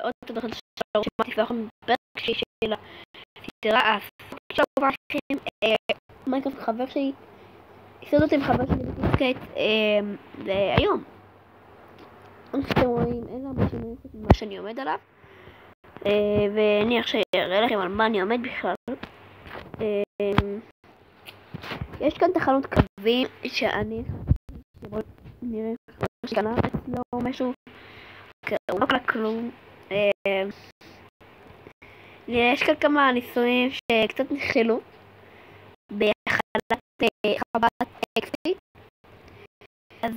עוד תודה חדשה שמעתי לכם בפרק של הסדרה הסדרה לכם מיינקראפט. חבר שלי הסתדרתי אותי עם חבר שלי בדיסקייט היום. כמו שאתם רואים, אין הרבה שינויים חוץ ממה שאני עומד עליו, ואני עכשיו אראה לכם על מה אני עומד בכלל. יש כאן תחנות קווים שאני נראה שנה אצלו משהו, הוא לא קלה כלום. יש כאן כמה ניסויים שקצת נכשלו בהחלת חוות אקסטי. אז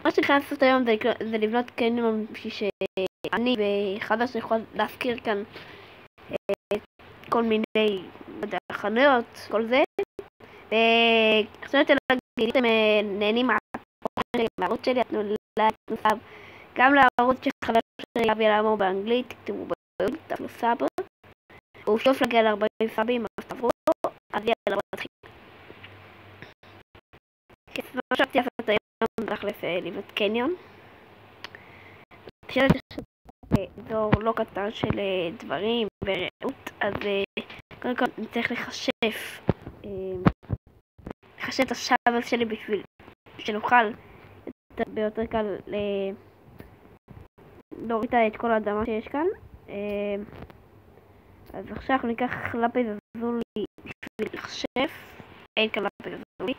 מה שאני חייב לעשות היום זה לבנות קניון בשביל שאני וחדש יכול להזכיר כאן כל מיני חנויות, כל זה. ועכשיו אתם אתם נהנים מהערוץ שלי, תנו לייק, תנו סאב גם לערוץ של חבר שלי אבי אלעמור באנגלית, תכתבו ביוטיוב, תנו סאב. הוא שואף להגיע ל-40 סאבים, אז תעברו, אז יאללה בוא נתחיל. מה שרציתי לעשות היום תכלס לבנות קניון. כשאתה באזור לא קטן של דברים ורעות, אז קודם כל אני צריך לחשב את השאבל שלי בשביל שנוכל ביותר קל להוריד את כל האדמה שיש כאן. אז עכשיו אנחנו ניקח לפס אזורי בשביל לחשב. אין כאן לפס אזורי,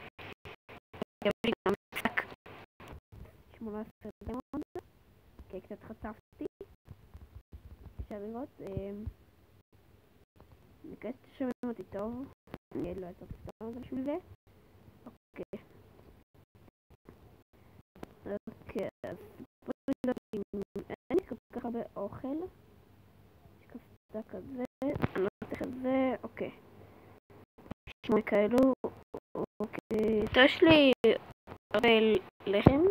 יש לי גם משחק 18 דמון, כי קצת חשפתי. אפשר לראות, נקרא ששומעים אותי טוב, אני לא אעצור את זה בשביל זה. אוקיי, אז בואו נראה אם אין לי כל כך הרבה אוכל. יש קפצה כזה, אני לא צריך את זה, אוקיי. 8 כאלו, אוקיי. יש לי הרבה לחם.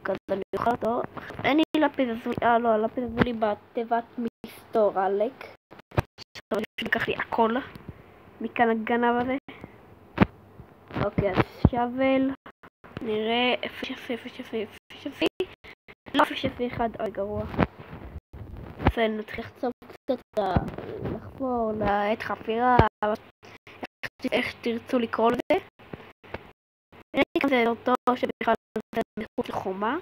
כזה אני אוכל אותו. אין לי לפס אזורי, לא, הלפס אזורי בתיבת מסתור, עלק. עכשיו אני לקח לי הכל מכאן הגנב הזה. אוקיי, אז שבל. נראה איפה שפי, לא איפה שפי אחד, אוי גרוע. אז נתחיל לחצוב קצת לחפור, לעת חפירה, איך תרצו לקרוא לזה. נראה כזה אותו שבכלל זה מחוץ לחומה.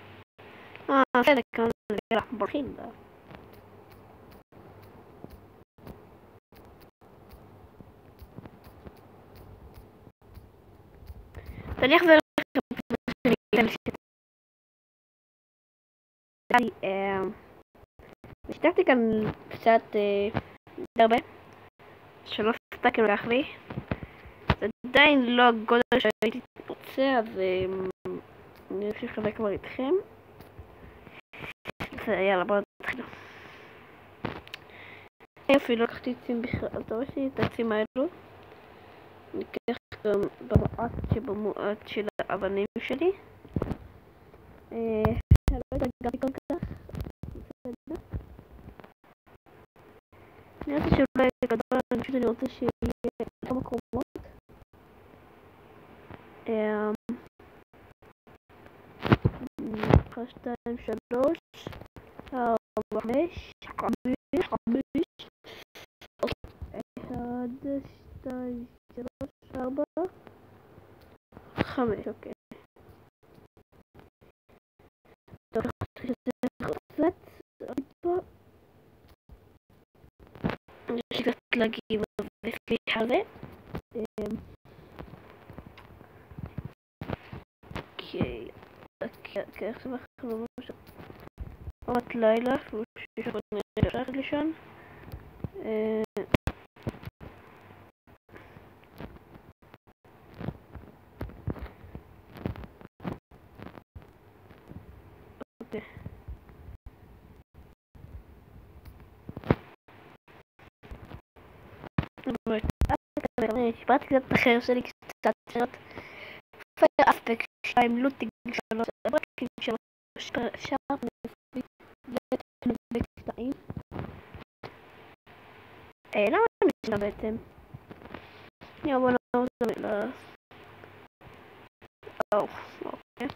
בסדר, כמה זה אנחנו בולחים. אני אחזור השתתפתי כאן קצת הרבה, 3 סטאקים לקח לי. זה עדיין לא הגודל שהייתי רוצה, אז אני אמשיך לדבר כבר איתכם. אז יאללה בואו נתחיל. אפילו לקחתי עצים בכלל, טוב יש לי את העצים האלו. אני אקח גם במועט שבמועט של האבנים שלי. לא התרגלתי כל כך. אני רוצה שאולי גדול, אני פשוט רוצה שיהיה כמה קומות. 1, 2, 3, 4, 5, 1, 2, 3, 4, 5, אוקיי. טוב, קצת פה. אני חושבת להגיב וסליחה זה. אוקיי, עכשיו אנחנו ממש עוד לילה, שאנחנו נראה ללכת לשם. אוקיי. אני שיפרתי קצת את החרב שלי קצת אחרת. פייר אספקט 2, לוטינג 3, ברקינג 3, שרפ ונבק 2. למה אני משנה בעצם? בוא נעבור את זה אוקיי.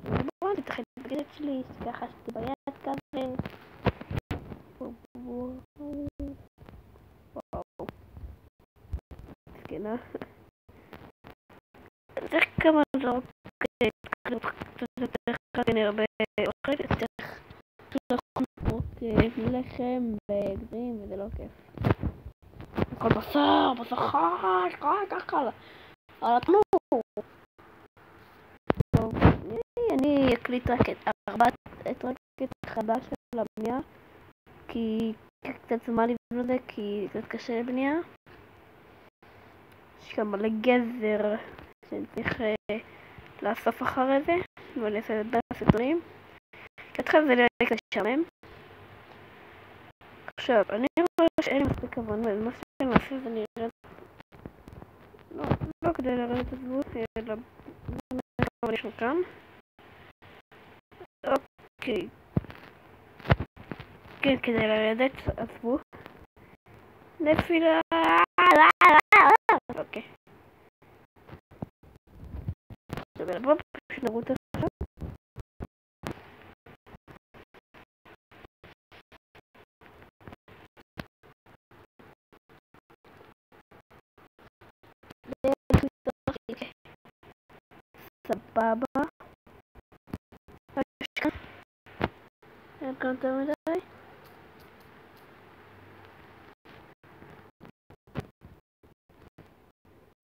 בואו נתחיל את זה שלי, ככה עשיתי ביד כזה. וואו. מסכנה. צריך כמה זרוק כנראה הרבה אוכל, צריך לאכול לחם וגזים וזה לא כיף. הכל בשר חש, ככה על התנור. טוב, אני אקליט רק את החדש של הבנייה, כי קצת זמן לבנות את זה, כי קצת קשה לבנייה. יש גם מלא גזר שאני צריך לאסוף אחרי זה, ואני אעשה את זה בסרטונים. כתחיל זה ללכת לשמם. עכשיו, אני רואה שאין לי מספיק כוונה, מה שאני אעשה זה נראה לא כדי לראות את הזבוט, אלא כמה יש לנו כאן. אוקיי. כן, כדי לרדת, עזבו. נפילה. אוקיי. עכשיו, בואו פשוט נרוץ עכשיו. סבבה. אין כאן יותר מדי.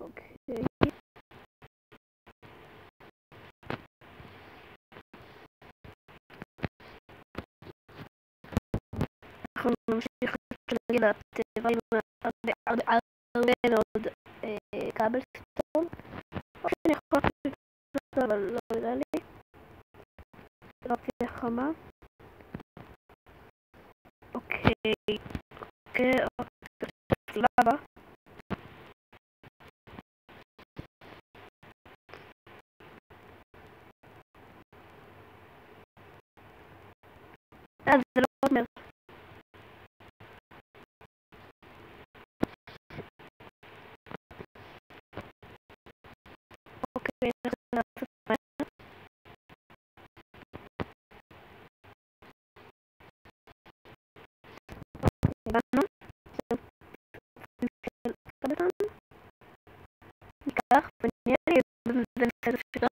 אוקיי. אנחנו נמשיך להגיד הטבע עם הרבה מאוד קאבלסטון. או שאני יכול לעשות את זה, אבל לא יודע לי. רק תהיה חמה. אוקיי. סבבה. זה לא אומר. אוקיי, הבנו. ניקח ונראה לי זה בסדר